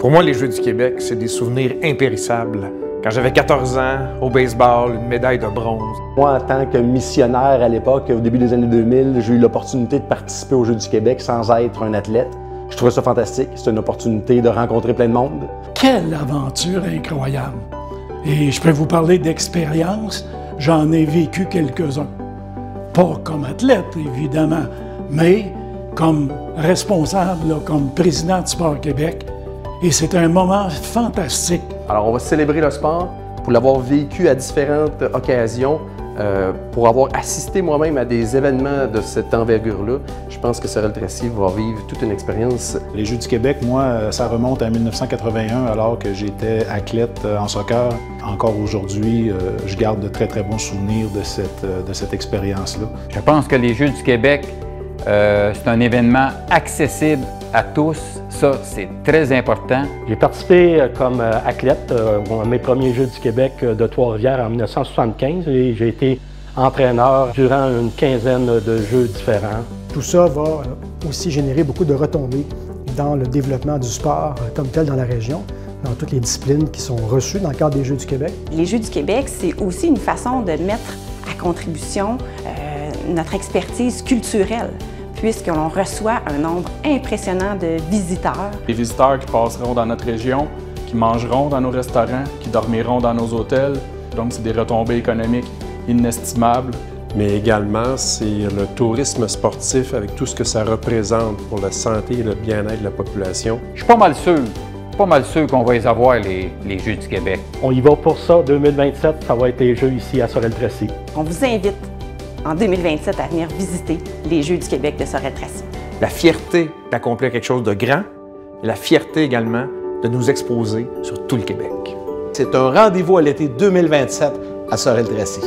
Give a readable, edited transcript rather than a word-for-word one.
Pour moi, les Jeux du Québec, c'est des souvenirs impérissables. Quand j'avais 14 ans, au baseball, une médaille de bronze. Moi, en tant que missionnaire à l'époque, au début des années 2000, j'ai eu l'opportunité de participer aux Jeux du Québec sans être un athlète. Je trouvais ça fantastique. C'était une opportunité de rencontrer plein de monde. Quelle aventure incroyable! Et je peux vous parler d'expérience, j'en ai vécu quelques-uns. Pas comme athlète, évidemment, mais comme responsable, comme président du Sport Québec. Et c'est un moment fantastique. Alors, on va célébrer le sport pour l'avoir vécu à différentes occasions, pour avoir assisté moi-même à des événements de cette envergure-là. Je pense que Sorel Tracy va vivre toute une expérience. Les Jeux du Québec, moi, ça remonte à 1981, alors que j'étais athlète en soccer. Encore aujourd'hui, je garde de très, très bons souvenirs de cette expérience-là. Je pense que les Jeux du Québec, c'est un événement accessible à tous. Ça, c'est très important. J'ai participé comme athlète à mes premiers Jeux du Québec de Trois-Rivières en 1975 et j'ai été entraîneur durant une quinzaine de jeux différents. Tout ça va aussi générer beaucoup de retombées dans le développement du sport comme tel dans la région, dans toutes les disciplines qui sont reçues dans le cadre des Jeux du Québec. Les Jeux du Québec, c'est aussi une façon de mettre à contribution notre expertise culturelle, puisque l'on reçoit un nombre impressionnant de visiteurs. Les visiteurs qui passeront dans notre région, qui mangeront dans nos restaurants, qui dormiront dans nos hôtels. Donc, c'est des retombées économiques inestimables. Mais également, c'est le tourisme sportif avec tout ce que ça représente pour la santé et le bien-être de la population. Je suis pas mal sûr qu'on va les avoir, les Jeux du Québec. On y va pour ça, 2027, ça va être les Jeux ici à Sorel Tracy. On vous invite en 2027 à venir visiter les Jeux du Québec de Sorel Tracy. La fierté d'accomplir quelque chose de grand et la fierté également de nous exposer sur tout le Québec. C'est un rendez-vous à l'été 2027 à Sorel Tracy.